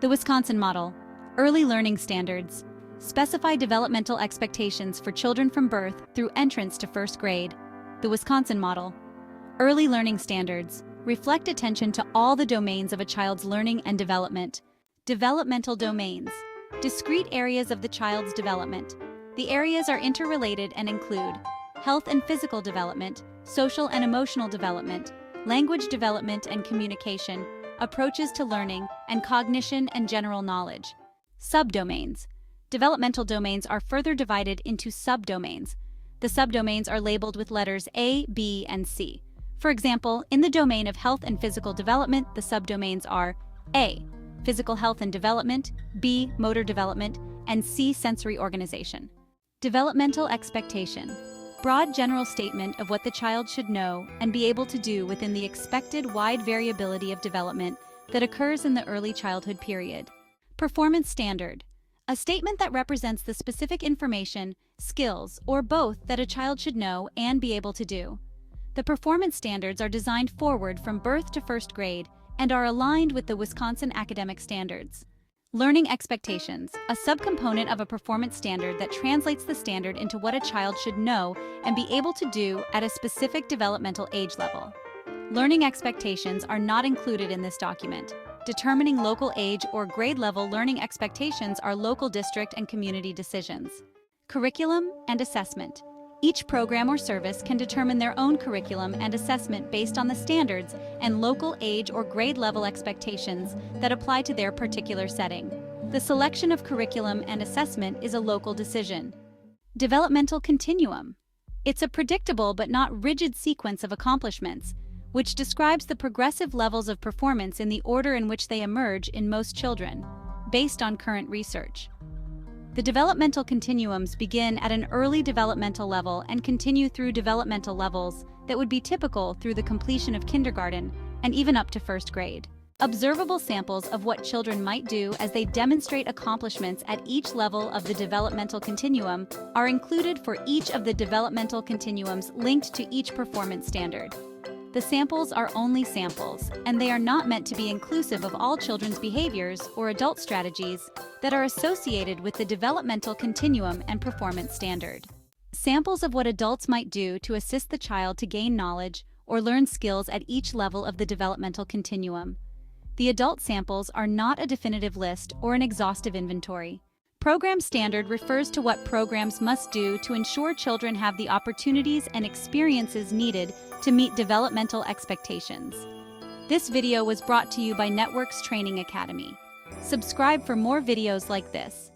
The Wisconsin model, early learning standards, specify developmental expectations for children from birth through entrance to first grade. The Wisconsin model, early learning standards, reflect attention to all the domains of a child's learning and development. Developmental domains, discrete areas of the child's development. The areas are interrelated and include health and physical development, social and emotional development, language development and communication, approaches to learning, and cognition and general knowledge. Subdomains. Developmental domains are further divided into subdomains. The subdomains are labeled with letters A, B, and C. For example, in the domain of health and physical development, the subdomains are A, physical health and development, B, motor development, and C, sensory organization. Developmental expectation. Broad general statement of what the child should know and be able to do within the expected wide variability of development that occurs in the early childhood period. Performance standard. A statement that represents the specific information, skills, or both that a child should know and be able to do. The performance standards are designed forward from birth to first grade and are aligned with the Wisconsin academic standards. Learning expectations, a subcomponent of a performance standard that translates the standard into what a child should know and be able to do at a specific developmental age level. Learning expectations are not included in this document. Determining local age or grade level learning expectations are local district and community decisions. Curriculum and assessment. Each program or service can determine their own curriculum and assessment based on the standards and local age or grade level expectations that apply to their particular setting. The selection of curriculum and assessment is a local decision. Developmental continuum. It's a predictable but not rigid sequence of accomplishments, which describes the progressive levels of performance in the order in which they emerge in most children, based on current research. The developmental continuums begin at an early developmental level and continue through developmental levels that would be typical through the completion of kindergarten and even up to first grade. Observable samples of what children might do as they demonstrate accomplishments at each level of the developmental continuum are included for each of the developmental continuums linked to each performance standard. The samples are only samples, and they are not meant to be inclusive of all children's behaviors or adult strategies that are associated with the developmental continuum and performance standard. Samples of what adults might do to assist the child to gain knowledge or learn skills at each level of the developmental continuum. The adult samples are not a definitive list or an exhaustive inventory. Program standard refers to what programs must do to ensure children have the opportunities and experiences needed to meet developmental expectations. This video was brought to you by Networx Training Academy. Subscribe for more videos like this.